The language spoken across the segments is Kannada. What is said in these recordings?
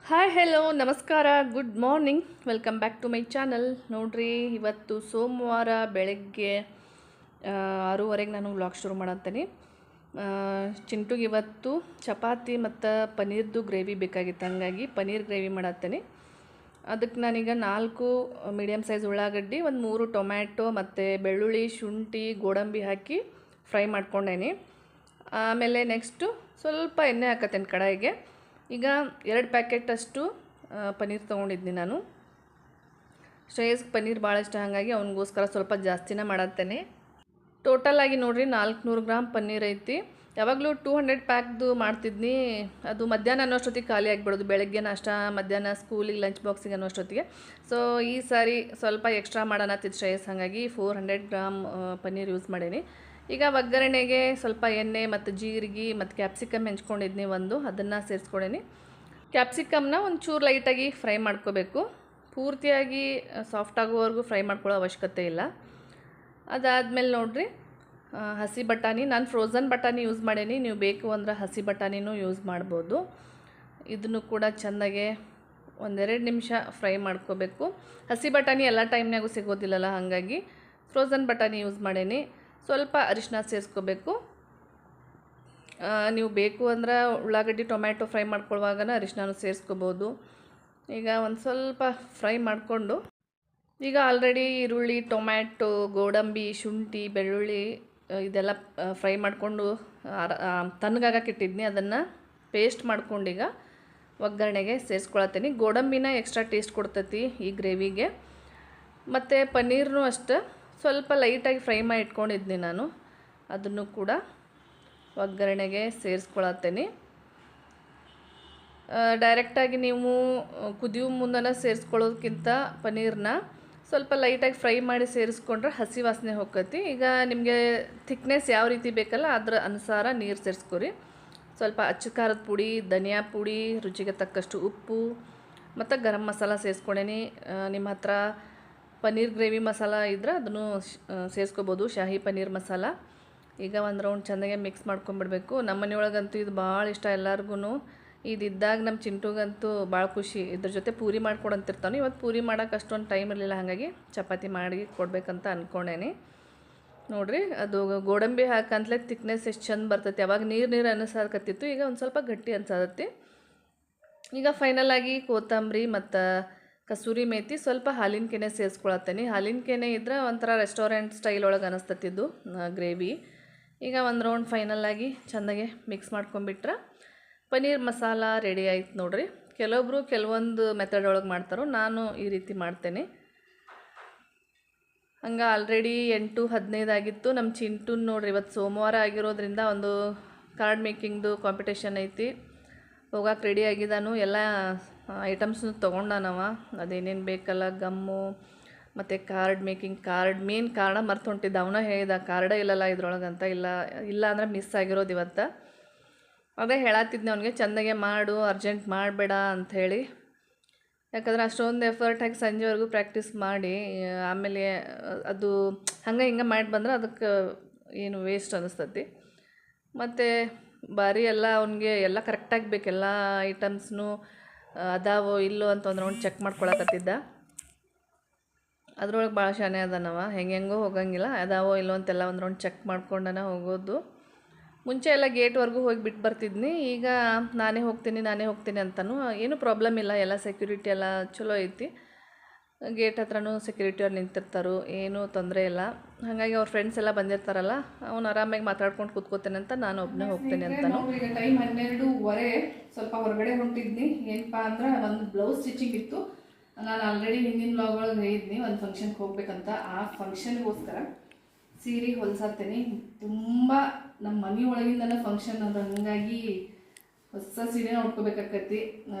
ಹಾಯ್ ಹೆಲೋ ನಮಸ್ಕಾರ good morning welcome back to my channel. ನೋಡ್ರಿ, ಇವತ್ತು ಸೋಮವಾರ ಬೆಳಗ್ಗೆ 6:30ಗೆ ನಾನು ವ್ಲಾಗ್ ಶುರು ಮಾಡಂತೀನಿ. ಚಿಂಟುಗೆ ಇವತ್ತು ಚಪಾತಿ ಮತ್ತು ಪನ್ನೀರ್ದು ಗ್ರೇವಿ ಬೇಕಾಗಿತ್ತು, ಹಂಗಾಗಿ ಪನ್ನೀರ್ ಗ್ರೇವಿ ಮಾಡತ್ತೀನಿ. ಅದಕ್ಕೆ ನಾನೀಗ 4 ಮೀಡಿಯಮ್ ಸೈಜ್ ಉಳ್ಳಾಗಡ್ಡಿ, ಒಂದು 3 ಟೊಮ್ಯಾಟೊ ಮತ್ತು ಬೆಳ್ಳುಳ್ಳಿ, ಶುಂಠಿ, ಗೋಡಂಬಿ ಹಾಕಿ ಫ್ರೈ ಮಾಡ್ಕೊಂಡೇನಿ. ಆಮೇಲೆ ನೆಕ್ಸ್ಟು ಸ್ವಲ್ಪ ಎಣ್ಣೆ ಹಾಕತ್ತೇನೆ ಕಡಾಯಿಗೆ. ಈಗ 2 ಪ್ಯಾಕೆಟಷ್ಟು ಪನ್ನೀರ್ ತೊಗೊಂಡಿದ್ನಿ ನಾನು. ಶ್ರೇಯಸ್ಗೆ ಪನ್ನೀರ್ ಭಾಳ ಇಷ್ಟ, ಹಾಗಾಗಿ ಅವನಿಗೋಸ್ಕರ ಸ್ವಲ್ಪ ಜಾಸ್ತಿನೇ ಮಾಡತ್ತೇನೆ. ಟೋಟಲಾಗಿ ನೋಡಿರಿ 400 ಗ್ರಾಮ್ ಪನ್ನೀರ್ ಐತಿ. ಯಾವಾಗಲೂ 200 ಪ್ಯಾಕ್ದು ಮಾಡ್ತಿದ್ನಿ, ಅದು ಮಧ್ಯಾಹ್ನ ಅನ್ನೋಷ್ಟೊತ್ತಿಗೆ ಖಾಲಿ ಆಗಿಬಿಡೋದು. ಬೆಳಗ್ಗೆ ನಾಷ್ಟ, ಮಧ್ಯಾಹ್ನ ಸ್ಕೂಲಿಗೆ ಲಂಚ್ ಬಾಕ್ಸಿಗೆ ಅನ್ನೋಷ್ಟೊತ್ತಿಗೆ. ಸೊ ಈ ಸಾರಿ ಸ್ವಲ್ಪ ಎಕ್ಸ್ಟ್ರಾ ಮಾಡೋಣತ್ತಿದ್ದು ಶ್ರೇಯಸ್, ಹಾಗಾಗಿ 400 ಗ್ರಾಮ್ ಪನ್ನೀರ್ ಯೂಸ್ ಮಾಡೀನಿ. ಈಗ ಒಗ್ಗರಣೆಗೆ ಸ್ವಲ್ಪ ಎಣ್ಣೆ ಮತ್ತು ಜೀರಿಗೆ ಮತ್ತು ಕ್ಯಾಪ್ಸಿಕಮ್ ಹೆಂಚ್ಕೊಂಡಿದ್ನಿ ಅದನ್ನು ಸೇರಿಸ್ಕೊಡೀನಿ. ಕ್ಯಾಪ್ಸಿಕಮ್ನ ಒಂಚೂರು ಲೈಟಾಗಿ ಫ್ರೈ ಮಾಡ್ಕೋಬೇಕು, ಪೂರ್ತಿಯಾಗಿ ಸಾಫ್ಟ್ ಆಗೋವರೆಗೂ ಫ್ರೈ ಮಾಡ್ಕೊಳ್ಳೋ ಅವಶ್ಯಕತೆ ಇಲ್ಲ. ಅದಾದಮೇಲೆ ನೋಡಿರಿ, ಹಸಿ ಬಟಾಣಿ, ನಾನು ಫ್ರೋಝನ್ ಬಟಾಣಿ ಯೂಸ್ ಮಾಡೀನಿ, ನೀವು ಬೇಕು ಅಂದ್ರೆ ಹಸಿ ಬಟಾಣಿನೂ ಯೂಸ್ ಮಾಡ್ಬೋದು. ಇದನ್ನು ಕೂಡ ಚೆಂದಾಗೆ 1-2 ನಿಮಿಷ ಫ್ರೈ ಮಾಡ್ಕೋಬೇಕು. ಹಸಿ ಬಟಾಣಿ ಎಲ್ಲ ಟೈಮ್ನಾಗೂ ಸಿಗೋದಿಲ್ಲಲ್ಲ, ಹಾಗಾಗಿ ಫ್ರೋಝನ್ ಬಟಾಣಿ ಯೂಸ್ ಮಾಡೀನಿ. ಸ್ವಲ್ಪ ಅರಿಶಿನ ಸೇರಿಸ್ಕೋಬೇಕು. ನೀವು ಬೇಕು ಅಂದ್ರೆ ಉಳ್ಳಾಗಡ್ಡಿ ಟೊಮ್ಯಾಟೊ ಫ್ರೈ ಮಾಡ್ಕೊಳ್ಳುವಾಗನ ಅರಿಶಿನೂ ಸೇರಿಸ್ಕೋಬೋದು. ಈಗ ಒಂದು ಸ್ವಲ್ಪ ಫ್ರೈ ಮಾಡಿಕೊಂಡು, ಈಗ ಆಲ್ರೆಡಿ ಈರುಳ್ಳಿ, ಟೊಮ್ಯಾಟೊ, ಗೋಡಂಬಿ, ಶುಂಠಿ, ಬೆಳ್ಳುಳ್ಳಿ ಇದೆಲ್ಲ ಫ್ರೈ ಮಾಡಿಕೊಂಡು ತಣ್ಣಗಾಗಕ್ಕೆ ಇಟ್ಟಿದ್ನಿ. ಅದನ್ನು ಪೇಸ್ಟ್ ಮಾಡ್ಕೊಂಡೀಗ ಒಗ್ಗರಣೆಗೆ ಸೇರಿಸ್ಕೊಳತ್ತೀನಿ. ಗೋಡಂಬಿನ ಎಕ್ಸ್ಟ್ರಾ ಟೇಸ್ಟ್ ಕೊಡ್ತೈತಿ ಈ ಗ್ರೇವಿಗೆ. ಮತ್ತು ಪನ್ನೀರ್ನೂ ಅಷ್ಟೇ ಸ್ವಲ್ಪ ಲೈಟಾಗಿ ಫ್ರೈ ಮಾಡಿ ಇಟ್ಕೊಂಡಿದ್ನಿ ನಾನು, ಅದನ್ನು ಕೂಡ ಒಗ್ಗರಣೆಗೆ ಸೇರಿಸ್ಕೊಳತ್ತೇನೆ. ಡೈರೆಕ್ಟಾಗಿ ನೀವು ಕುದಿಯೋ ಮುಂದನ ಸೇರಿಸ್ಕೊಳ್ಳೋದಕ್ಕಿಂತ ಪನ್ನೀರ್ನ ಸ್ವಲ್ಪ ಲೈಟಾಗಿ ಫ್ರೈ ಮಾಡಿ ಸೇರಿಸ್ಕೊಂಡ್ರೆ ಹಸಿ ವಾಸನೆ ಹೋಗ್ತೈತಿ. ಈಗ ನಿಮಗೆ ಥಿಕ್ನೆಸ್ ಯಾವ ರೀತಿ ಬೇಕಲ್ಲ ಅದರ ಅನುಸಾರ ನೀರು ಸೇರಿಸ್ಕೊರಿ. ಸ್ವಲ್ಪ ಅಚ್ಚ ಖಾರದ ಪುಡಿ, ಧನಿಯಾ ಪುಡಿ, ರುಚಿಗೆ ತಕ್ಕಷ್ಟು ಉಪ್ಪು ಮತ್ತು ಗರಂ ಮಸಾಲ ಸೇರಿಸ್ಕೊಂಡೇನಿ. ನಿಮ್ಮ ಹತ್ರ ಪನ್ನೀರ್ ಗ್ರೇವಿ ಮಸಾಲ ಇದ್ರೆ ಅದನ್ನು ಸೇರಿಸ್ಕೋಬೋದು, ಶಾಹಿ ಪನ್ನೀರ್ ಮಸಾಲ. ಈಗ ಒಂದು ರೌಂಡ್ ಚೆಂದಾಗೆ ಮಿಕ್ಸ್ ಮಾಡ್ಕೊಂಬಿಡ್ಬೇಕು. ನಮ್ಮ ಮನೆಯೊಳಗಂತೂ ಇದು ಭಾಳ ಇಷ್ಟ ಎಲ್ಲರಿಗೂ. ಇದಿದ್ದಾಗ ನಮ್ಮ ಚಿಂಟುಗಂತೂ ಭಾಳ ಖುಷಿ. ಇದ್ರ ಜೊತೆ ಪೂರಿ ಮಾಡ್ಕೊಡಂತಿರ್ತಾನೆ. ಇವತ್ತು ಪೂರಿ ಮಾಡೋಕೆ ಅಷ್ಟೊಂದು ಟೈಮ್ ಇರಲಿಲ್ಲ, ಹಾಗಾಗಿ ಚಪಾತಿ ಮಾಡಿ ಕೊಡಬೇಕಂತ ಅಂದ್ಕೊಂಡೇನಿ. ನೋಡಿರಿ, ಅದು ಗೋಡಂಬಿ ಹಾಕಂತಲೇ ಥಿಕ್ನೆಸ್ ಎಷ್ಟು ಚೆಂದ ಬರ್ತೈತಿ. ಅವಾಗ ನೀರು ಅನಿಸಾಕತ್ತಿತ್ತು, ಈಗ ಒಂದು ಸ್ವಲ್ಪ ಗಟ್ಟಿ ಅನ್ಸತ್ತೆ. ಈಗ ಫೈನಲಾಗಿ ಕೊತ್ತಂಬರಿ ಮತ್ತು ಕಸೂರಿ ಮೇಥಿ, ಸ್ವಲ್ಪ ಹಾಲಿನ ಕೆನೆ ಸೇರಿಸ್ಕೊಳತ್ತೇನೆ. ಹಾಲಿನ ಕೆನೆ ಇದ್ರೆ ಒಂಥರ ರೆಸ್ಟೋರೆಂಟ್ ಸ್ಟೈಲ್ ಒಳಗೆ ಅನಿಸ್ತತ್ತಿದ್ದು ಗ್ರೇವಿ. ಈಗ ಒಂದು ರೌಂಡ್ ಫೈನಲಾಗಿ ಚೆಂದಾಗೆ ಮಿಕ್ಸ್ ಮಾಡ್ಕೊಂಬಿಟ್ರೆ ಪನ್ನೀರ್ ಮಸಾಲ ರೆಡಿ ಆಯ್ತು ನೋಡಿರಿ. ಕೆಲವೊಬ್ಬರು ಕೆಲವೊಂದು ಮೆಥಡ್ ಒಳಗೆ ಮಾಡ್ತಾರೋ, ನಾನು ಈ ರೀತಿ ಮಾಡ್ತೇನೆ. ಹಂಗೆ ಆಲ್ರೆಡಿ 8:15 ಆಗಿತ್ತು. ನಮ್ಮ ಚಿಂಟು ನೋಡ್ರಿ, ಇವತ್ತು ಸೋಮವಾರ ಆಗಿರೋದ್ರಿಂದ ಒಂದು ಕಾರ್ಡ್ ಮೇಕಿಂಗ್ದು ಕಾಂಪಿಟೇಷನ್ ಐತಿ, ಹೋಗಕ್ಕೆ ರೆಡಿ ಆಗಿದ್ದಾನು. ಎಲ್ಲ ಐಟಮ್ಸ್ನು ತೊಗೊಂಡಾನವ, ಅದೇನೇನು ಬೇಕಲ್ಲ, ಗಮ್ಮು ಮತ್ತು ಕಾರ್ಡ್ ಮೇಕಿಂಗ್, ಮೇನ್ ಕಾರ್ಡ ಮರ್ತು ಹೊಂಟಿದ್ದ. ಅವನ ಹೇಳಿದ ಕಾರ್ಡೇ ಇಲ್ಲಲ್ಲ ಇದ್ರೊಳಗಂತ. ಇಲ್ಲ ಅಂದ್ರೆ ಮಿಸ್ ಆಗಿರೋದು ಇವತ್ತು. ಅದೇ ಹೇಳತ್ತಿದ್ದೆ ಅವನಿಗೆ, ಚೆಂದಾಗೆ ಮಾಡು, ಅರ್ಜೆಂಟ್ ಮಾಡಬೇಡ ಅಂಥೇಳಿ. ಯಾಕಂದ್ರೆ ಅಷ್ಟೊಂದು ಎಫರ್ಟ್ ಹಾಕಿ ಸಂಜೆವರೆಗೂ ಪ್ರಾಕ್ಟೀಸ್ ಮಾಡಿ ಆಮೇಲೆ ಅದು ಹಂಗೆ ಹಿಂಗೆ ಮಾಡಿ ಬಂದ್ರೆ ಅದಕ್ಕೆ ಏನು ವೇಸ್ಟ್ ಅನ್ನಿಸ್ತತಿ. ಮತ್ತು ಬಾರಿ ಎಲ್ಲ ಅವನಿಗೆ ಎಲ್ಲ ಕರೆಕ್ಟಾಗಿ ಬೇಕು, ಎಲ್ಲ ಐಟಮ್ಸ್ನು ಅದಾವೋ ಇಲ್ಲೋ ಅಂತ ಒಂದು ರೌಂಡ್ ಚೆಕ್ ಮಾಡ್ಕೊಳಕತ್ತಿದ್ದ. ಅದ್ರೊಳಗೆ ಭಾಳ ಶಾನೆ ಅದಾನವ, ಹೆಂಗೆಂಗೋ ಹೋಗಂಗಿಲ್ಲ, ಅದಾವೋ ಇಲ್ಲೋ ಅಂತೆಲ್ಲ ಒಂದು ರೌಂಡ್ ಚೆಕ್ ಮಾಡ್ಕೊಂಡನ ಹೋಗೋದು. ಮುಂಚೆ ಎಲ್ಲ ಗೇಟ್ವರೆಗೂ ಹೋಗಿ ಬಿಟ್ಟು ಬರ್ತಿದ್ನಿ, ಈಗ ನಾನೇ ಹೋಗ್ತೀನಿ ಅಂತನೂ ಏನೂ ಪ್ರಾಬ್ಲಮ್ ಇಲ್ಲ. ಎಲ್ಲ ಸೆಕ್ಯೂರಿಟಿ ಎಲ್ಲ ಚಲೋ ಐತಿ. ಗೇಟ್ ಹತ್ರನೂ ಸೆಕ್ಯೂರಿಟಿಯವ್ರು ನಿಂತಿರ್ತಾರೋ, ಏನೂ ತೊಂದರೆ ಇಲ್ಲ. ಹಾಗಾಗಿ ಅವ್ರ ಫ್ರೆಂಡ್ಸ್ ಎಲ್ಲ ಬಂದಿರ್ತಾರಲ್ಲ, ಅವ್ನು ಆರಾಮಾಗಿ ಮಾತಾಡ್ಕೊಂಡು ಕೂತ್ಕೋತೇನೆ ಅಂತ ನಾನು ಒಬ್ಬನೇ ಹೋಗ್ತೇನೆ ಅಂತಲೂ. ಈಗ ಟೈಮ್ 12:15, ಸ್ವಲ್ಪ ಹೊರಗಡೆ ಹೊಂಟಿದ್ನಿ. ಏನಪ್ಪ ಅಂದ್ರೆ ಒಂದು ಬ್ಲೌಸ್ ಸ್ಟಿಚಿಂಗ್ ಇತ್ತು. ನಾನು ಆಲ್ರೆಡಿ ಹಿಂದಿನ ಬ್ಲಾಗ್ ಒಳಗೆ ಹೇಳಿದ್ನಿ ಒಂದು ಫಂಕ್ಷನ್ಗೆ ಹೋಗ್ಬೇಕಂತ. ಆ ಫಂಕ್ಷನ್ಗೋಸ್ಕರ ಸೀರೆ ಹೊಲ್ಸಾತೀನಿ. ತುಂಬ ನಮ್ಮ ಮನೆ ಒಳಗಿಂದನೇ ಫಂಕ್ಷನ್ ಅದು, ಹಾಗಾಗಿ ಹೊಸ ಸೀರೆ ನೋಡ್ಕೋಬೇಕಾಕತಿ.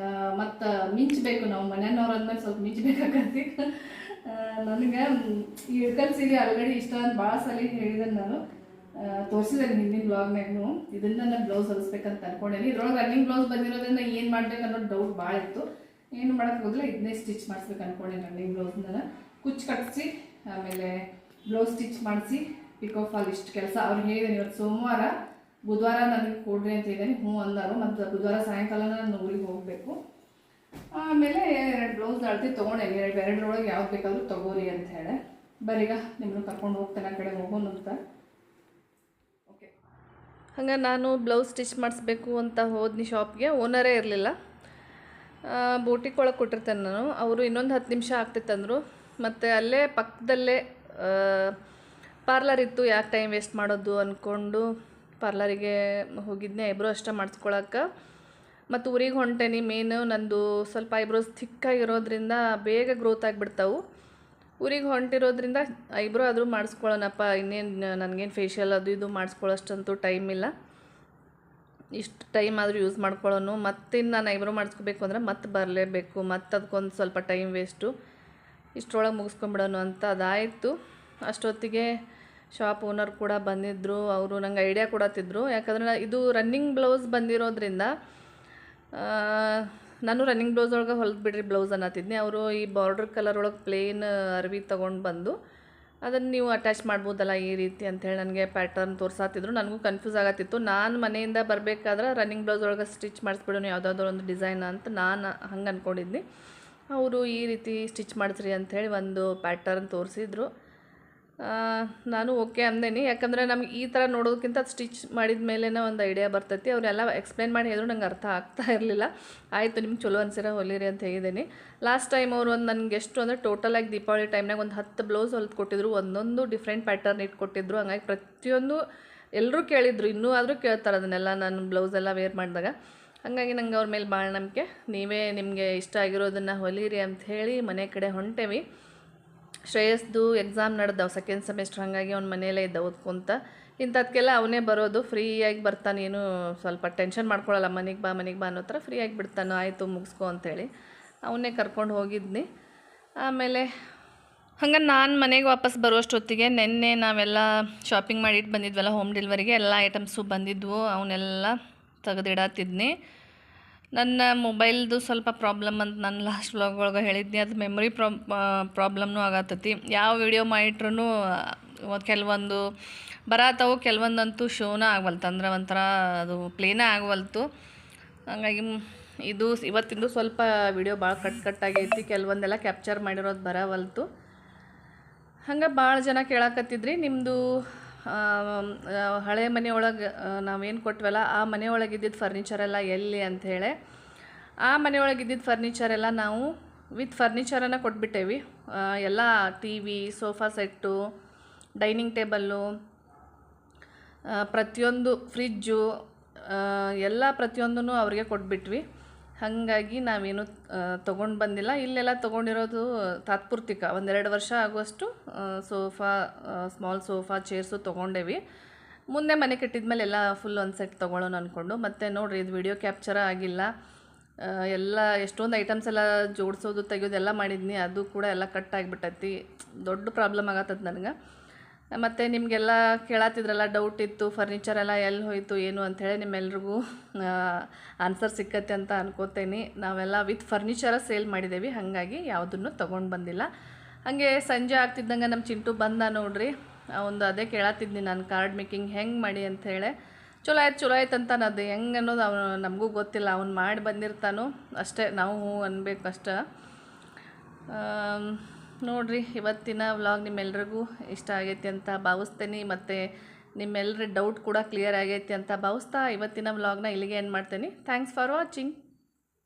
ಮತ್ತು ಮಿಂಚಬೇಕು, ನಾವು ಮನೆಯವ್ರು ಅಂದ್ಮೇಲೆ ಸ್ವಲ್ಪ ಮಿಂಚಬೇಕಾಕತಿ. ನನಗೆ ಈ ಇಳ್ಕಲ್ ಸೀರೆ ಆಲ್ರೆಡಿ ಇಷ್ಟ ಅಂತ ಭಾಳ ಸಲ ಹೇಳಿದೆ ನಾನು, ತೋರಿಸಿದ್ದೇನೆ ಹಿಂದಿನ ಬ್ಲಾಗ್ನಾಗೂ. ಇದನ್ನು ನಾನು ಬ್ಲೌಸ್ ಹೊಲಿಸ್ಬೇಕಂತ ಅನ್ಕೊಂಡೇನಿ. ಇದ್ರೊಳಗೆ ರನ್ನಿಂಗ್ ಬ್ಲೌಸ್ ಬಂದಿರೋದ್ರಿಂದ ಏನು ಮಾಡ್ಬೇಕು ಅನ್ನೋದು ಡೌಟ್ ಭಾಳ ಇತ್ತು. ಏನು ಮಾಡೋಕ್ಕೋಗಿಲ್ಲ, ಇದನ್ನೇ ಸ್ಟಿಚ್ ಮಾಡಿಸ್ಬೇಕು ಅಂದ್ಕೊಂಡೆ. ರನ್ನಿಂಗ್ ಬ್ಲೌಸ್ನ ಕುಚ್ಚು ಕಟ್ಟಿಸಿ ಆಮೇಲೆ ಬ್ಲೌಸ್ ಸ್ಟಿಚ್ ಮಾಡಿಸಿ ಪಿಕೋ ಫಾಲ್ ಇಷ್ಟು ಕೆಲಸ ಅವ್ರಿಗೆ ಹೇಳಿದ್ದೇನೆ. ಇವತ್ತು ಸೋಮವಾರ, ಬುಧವಾರ ನನಗೆ ಕೊಡ್ರಿ ಅಂತ ಹೇಳಿದ್ದೇನೆ. ಹ್ಞೂ ಅಂದರು. ಮತ್ತು ಬುಧವಾರ ಸಾಯಂಕಾಲ ನಾನು ಊರಿಗೆ ಹೋಗಬೇಕು. ಆಮೇಲೆ 2 ಬ್ಲೌಸ್ ಅಳತೆ ತೊಗೊಂಡೇನಿ, ಎರಡರೊಳಗೆ ಯಾವ್ದು ಬೇಕಾದ್ರೂ ತೊಗೋರಿ ಅಂತ ಹೇಳಿ. ಬರೀಗ ನಿಮ್ಮನ್ನು ಕರ್ಕೊಂಡು ಹೋಗ್ತೇನೆ ಆ ಕಡೆ ಹೋಗೋಣ ಅಂತ. ಓಕೆ, ಹಂಗೆ ನಾನು ಬ್ಲೌಸ್ ಸ್ಟಿಚ್ ಮಾಡಿಸ್ಬೇಕು ಅಂತ ಹೋದ್ನಿ ಶಾಪ್ಗೆ. ಓನರೇ ಇರಲಿಲ್ಲ, ಬೂಟಿಕ್ ಒಳಗೆ ಕೊಟ್ಟಿರ್ತೇನೆ ನಾನು. ಅವರು ಇನ್ನೊಂದು 10 ನಿಮಿಷ ಆಗ್ತಿತ್ತಂದರು. ಮತ್ತು ಅಲ್ಲೇ ಪಕ್ಕದಲ್ಲೇ ಪಾರ್ಲರ್ ಇತ್ತು, ಯಾಕೆ ಟೈಮ್ ವೇಸ್ಟ್ ಮಾಡೋದು ಅಂದ್ಕೊಂಡು ಪಾರ್ಲರಿಗೆ ಹೋಗಿದ್ದೆ ಐಬ್ರೋ ಅಷ್ಟೇ ಮಾಡಿಸ್ಕೊಳಕ್ಕೆ. ಮತ್ತು ಊರಿಗೆ ಹೊಂಟೇನಿ. ಮೇನು ನಂದು ಸ್ವಲ್ಪ ಐಬ್ರೋಸ್ ಥಿಕ್ಕಾಗಿರೋದ್ರಿಂದ ಬೇಗ ಗ್ರೋತ್ ಆಗಿಬಿಡ್ತಾವೆ. ಊರಿಗೆ ಹೊಂಟಿರೋದ್ರಿಂದ ಐಬ್ರೋ ಆದರೂ ಮಾಡಿಸ್ಕೊಳ್ಳೋಣಪ್ಪ, ಇನ್ನೇನು ನನಗೇನು ಫೇಶಿಯಲ್ ಅದು ಇದು ಮಾಡಿಸ್ಕೊಳ್ಳೋಷ್ಟಂತೂ ಟೈಮ್ ಇಲ್ಲ. ಇಷ್ಟು ಟೈಮ್ ಆದರೂ ಯೂಸ್ ಮಾಡ್ಕೊಳ್ಳೋನು. ಮತ್ತಿನ್ನು ನಾನು ಐಬ್ರೋ ಮಾಡಿಸ್ಕೋಬೇಕು ಅಂದರೆ ಮತ್ತೆ ಬರಲೇಬೇಕು, ಮತ್ತು ಅದಕ್ಕೊಂದು ಸ್ವಲ್ಪ ಟೈಮ್ ವೇಸ್ಟು. ಇಷ್ಟರೊಳಗೆ ಮುಗಿಸ್ಕೊಂಬಿಡೋನು ಅಂತ ಅದಾಯಿತು. ಅಷ್ಟೊತ್ತಿಗೆ ಶಾಪ್ ಓನರ್ ಕೂಡ ಬಂದಿದ್ದರು. ಅವರು ನಂಗೆ ಐಡಿಯಾ ಕೊಡತ್ತಿದ್ರು. ಯಾಕಂದರೆ ಇದು ರನ್ನಿಂಗ್ ಬ್ಲೌಸ್ ಬಂದಿರೋದ್ರಿಂದ ನಾನು ರನ್ನಿಂಗ್ ಬ್ಲೌಸ್ ಒಳಗೆ ಹೊಲ್ದು ಬಿಡ್ರಿ ಬ್ಲೌಸ್ ಅನ್ನತ್ತಿದ್ನಿ. ಅವರು ಈ ಬಾರ್ಡ್ರ್ ಕಲರ್ ಒಳಗೆ ಪ್ಲೇನ್ ಅರ್ವಿ ತೊಗೊಂಡು ಬಂದು ಅದನ್ನು ನೀವು ಅಟ್ಯಾಚ್ ಮಾಡ್ಬೋದಲ್ಲ ಈ ರೀತಿ ಅಂಥೇಳಿ ನನಗೆ ಪ್ಯಾಟರ್ನ್ ತೋರಿಸಾತಿದ್ರು. ನನಗೂ ಕನ್ಫ್ಯೂಸ್ ಆಗತ್ತಿತ್ತು. ನಾನು ಮನೆಯಿಂದ ಬರಬೇಕಾದ್ರೆ ರನ್ನಿಂಗ್ ಬ್ಲೌಸ್ ಒಳಗೆ ಸ್ಟಿಚ್ ಮಾಡಿಸ್ಬಿಡೋನು ಯಾವುದಾದ್ರೂ ಒಂದು ಡಿಸೈನ್ ಅಂತ ನಾನು ಹಂಗೆ ಅಂದ್ಕೊಂಡಿದ್ನಿ. ಅವರು ಈ ರೀತಿ ಸ್ಟಿಚ್ ಮಾಡಿಸ್ರಿ ಅಂಥೇಳಿ ಒಂದು ಪ್ಯಾಟರ್ನ್ ತೋರಿಸಿದ್ರು. ನಾನು ಓಕೆ ಅಂದೇನಿ. ಯಾಕಂದರೆ ನಮ್ಗೆ ಈ ಥರ ನೋಡೋದಕ್ಕಿಂತ ಸ್ಟಿಚ್ ಮಾಡಿದ ಮೇಲೇ ಒಂದು ಐಡಿಯಾ ಬರ್ತೈತಿ. ಅವರೆಲ್ಲ ಎಕ್ಸ್ಪ್ಲೇನ್ ಮಾಡಿ ಹೇಳಿದ್ರು, ನಂಗೆ ಅರ್ಥ ಆಗ್ತಾ ಇರಲಿಲ್ಲ. ಆಯಿತು ನಿಮ್ಗೆ ಚಲೋ ಅನ್ಸಿರ ಹೊಲಿರಿ ಅಂತ ಹೇಳಿದ್ದೀನಿ. ಲಾಸ್ಟ್ ಟೈಮ್ ಅವರು ಒಂದು ನನಗೆ ಎಷ್ಟು ಅಂದರೆ ಟೋಟಲಾಗಿ ದೀಪಾವಳಿ ಟೈಮ್ನಾಗ ಒಂದು 10 ಬ್ಲೌಸ್ ಹೊಲ್ದು ಕೊಟ್ಟಿದ್ರು. ಒಂದೊಂದು ಡಿಫ್ರೆಂಟ್ ಪ್ಯಾಟರ್ನ್ ಇಟ್ಕೊಟ್ಟಿದ್ರು. ಹಂಗಾಗಿ ಪ್ರತಿಯೊಂದು ಎಲ್ಲರೂ ಕೇಳಿದ್ರು, ಇನ್ನೂ ಆದರೂ ಕೇಳ್ತಾರೆ ಅದನ್ನೆಲ್ಲ ನಾನು ಬ್ಲೌಸ್ ಎಲ್ಲ ವೇರ್ ಮಾಡಿದಾಗ. ಹಾಗಾಗಿ ನಂಗೆ ಅವ್ರ ಮೇಲೆ ಭಾಳ ನಂಬಿಕೆ. ನೀವೇ ನಿಮಗೆ ಇಷ್ಟ ಆಗಿರೋದನ್ನು ಹೊಲಿರಿ ಅಂಥೇಳಿ ಮನೆ ಕಡೆ ಹೊಂಟೇವಿ. ಶ್ರೇಯಸ್ದು ಎಕ್ಸಾಮ್ ನಡೆದವು ಸೆಕೆಂಡ್ ಸೆಮಿಸ್ಟರ್. ಹಾಗಾಗಿ ಅವ್ನ ಮನೆಯಲ್ಲೇ ಇದ್ದ ಓದ್ಕೊಂತ. ಇಂಥದ್ಕೆಲ್ಲ ಅವನೇ ಬರೋದು, ಫ್ರೀಯಾಗಿ ಬರ್ತಾನೆ. ಏನು ಸ್ವಲ್ಪ ಟೆನ್ಷನ್ ಮಾಡ್ಕೊಳ್ಳಲ್ಲ, ಮನೆಗೆ ಬಾ ಅನ್ನೋ ಥರ ಫ್ರೀಯಾಗಿ ಬಿಡ್ತಾನೆ. ಆಯಿತು ಮುಗಿಸ್ಕೊ ಅಂಥೇಳಿ ಅವನ್ನೇ ಕರ್ಕೊಂಡು ಹೋಗಿದ್ನಿ. ಆಮೇಲೆ ಹಂಗೆ ನಾನು ಮನೆಗೆ ವಾಪಸ್ ಬರುವಷ್ಟೊತ್ತಿಗೆ ನೆನ್ನೆ ನಾವೆಲ್ಲ ಶಾಪಿಂಗ್ ಮಾಡಿಟ್ಟು ಬಂದಿದ್ವಲ್ಲ ಹೋಮ್ ಡೆಲಿವರಿಗೆ, ಎಲ್ಲ ಐಟಮ್ಸು ಬಂದಿದ್ವು. ಅವನ್ನೆಲ್ಲ ತೆಗೆದಿಡತ್ತಿದ್ನಿ. ನನ್ನ ಮೊಬೈಲ್ದು ಸ್ವಲ್ಪ ಪ್ರಾಬ್ಲಮ್ ಅಂತ ನಾನು ಲಾಸ್ಟ್ ವ್ಲಾಗ್ ಒಳಗೆ ಹೇಳಿದ್ನಿ. ಅದು ಮೆಮೊರಿ ಪ್ರಾಬ್ಲಮ್ನೂ ಆಗತ್ತೈತಿ. ಯಾವ ವಿಡಿಯೋ ಮಾಡಿಟ್ರೂ ಕೆಲವೊಂದು ಬರತ್ತವು, ಕೆಲವೊಂದಂತೂ ಶೋನೇ ಆಗವಲ್ತು. ಅಂದ್ರೆ ಒಂಥರ ಅದು ಪ್ಲೇನೇ ಆಗವಲ್ತು. ಹಾಗಾಗಿ ಇವತ್ತಿಂದು ಸ್ವಲ್ಪ ವಿಡಿಯೋ ಭಾಳ ಕಟ್ಟಾಗೈತಿ. ಕೆಲವೊಂದೆಲ್ಲ ಕ್ಯಾಪ್ಚರ್ ಮಾಡಿರೋದು ಬರವಲ್ತು. ಹಂಗೆ ಭಾಳ ಜನ ಕೇಳಾಕತ್ತಿದ್ರಿ, ನಿಮ್ಮದು ಹಳೆ ಮನೆಯೊಳಗೆ ನಾವೇನು ಕೊಟ್ವಲ್ಲ ಆ ಮನೆಯೊಳಗಿದ್ದಿದ್ದು ಫರ್ನಿಚರೆಲ್ಲ ಎಲ್ಲಿ ಅಂಥೇಳಿ. ಆ ಮನೆಯೊಳಗಿದ್ದಿದ್ದು ಫರ್ನಿಚರೆಲ್ಲ ನಾವು ವಿತ್ ಫರ್ನಿಚರನ್ನು ಕೊಟ್ಬಿಟ್ಟೇವಿ. ಎಲ್ಲ T V, sofa set, dining table, ಪ್ರತಿಯೊಂದು ಫ್ರಿಜ್ಜು ಎಲ್ಲ ಪ್ರತಿಯೊಂದೂ ಅವ್ರಿಗೆ ಕೊಟ್ಬಿಟ್ವಿ. ಹಾಗಾಗಿ ನಾವೇನು ತೊಗೊಂಡು ಬಂದಿಲ್ಲ. ಇಲ್ಲೆಲ್ಲ ತೊಗೊಂಡಿರೋದು ತಾತ್ಪೂರ್ತಿಕ 1-2 ವರ್ಷ ಆಗುವಷ್ಟು ಸೋಫಾ, ಸ್ಮಾಲ್ ಸೋಫಾ ಚೇರ್ಸು ತೊಗೊಂಡೇವಿ. ಮುಂದೆ ಮನೆ ಕಟ್ಟಿದ್ಮೇಲೆ ಎಲ್ಲ ಫುಲ್ ಒಂದು ಸೆಟ್ ತೊಗೊಳ್ಳೋಣ ಅಂದ್ಕೊಂಡು. ಮತ್ತು ನೋಡಿರಿ ಇದು ವಿಡಿಯೋ ಕ್ಯಾಪ್ಚರ ಆಗಿಲ್ಲ. ಎಲ್ಲ ಎಷ್ಟೊಂದು ಐಟಮ್ಸ್ ಎಲ್ಲ ಜೋಡಿಸೋದು ತೆಗೆಯೋದೆಲ್ಲ ಮಾಡಿದ್ನಿ. ಅದು ಕೂಡ ಎಲ್ಲ ಕಟ್ ಆಗಿಬಿಟ್ಟೈತಿ. ದೊಡ್ಡ ಪ್ರಾಬ್ಲಮ್ ಆಗತ್ತದ ನನಗೆ. ಮತ್ತು ನಿಮಗೆಲ್ಲ ಕೇಳತ್ತಿದ್ರಲ್ಲ, ಡೌಟ್ ಇತ್ತು ಫರ್ನಿಚರ್ ಎಲ್ಲ ಎಲ್ಲಿ ಹೋಯಿತು ಏನು ಅಂಥೇಳಿ. ನಿಮ್ಮೆಲ್ರಿಗೂ ಆನ್ಸರ್ ಸಿಕ್ಕತ್ತೆ ಅಂತ ಅನ್ಕೋತೇನೆ. ನಾವೆಲ್ಲ ವಿತ್ ಫರ್ನಿಚರ ಸೇಲ್ ಮಾಡಿದ್ದೇವೆ, ಹಾಗಾಗಿ ಯಾವುದನ್ನು ತೊಗೊಂಡು ಬಂದಿಲ್ಲ. ಹಾಗೆ ಸಂಜೆ ಆಗ್ತಿದ್ದಂಗೆ ನಮ್ಮ ಚಿಂಟು ಬಂದ ನೋಡ್ರಿ. ಒಂದು ಅದೇ ಕೇಳತ್ತಿದ್ನಿ ನಾನು, ಕಾರ್ಡ್ ಮೇಕಿಂಗ್ ಹೆಂಗೆ ಮಾಡಿ ಅಂಥೇಳಿ. ಚಲೋ ಆಯ್ತು ಅಂತ ಅದು ಹೆಂಗೆ ಅನ್ನೋದು ಅವನು ನಮಗೂ ಗೊತ್ತಿಲ್ಲ. ಅವ್ನು ಮಾಡಿ ಬಂದಿರ್ತಾನೋ ಅಷ್ಟೇ, ನಾವು ಅನ್ಬೇಕು ಅಷ್ಟೇ. ನೋಡಿರಿ, ಇವತ್ತಿನ ವ್ಲಾಗ್ ನಿಮ್ಮೆಲ್ರಿಗೂ ಇಷ್ಟ ಆಗೈತಿ ಅಂತ ಭಾವಿಸ್ತೇನೆ. ಮತ್ತು ನಿಮ್ಮೆಲ್ಲರ ಡೌಟ್ ಕೂಡ ಕ್ಲಿಯರ್ ಆಗೈತಿ ಅಂತ ಭಾವಿಸ್ತಾ ಇವತ್ತಿನ ವ್ಲಾಗ್ನ ಇಲ್ಲಿಗೆ ಎಂಡ್ ಮಾಡ್ತೇನೆ. Thanks for watching.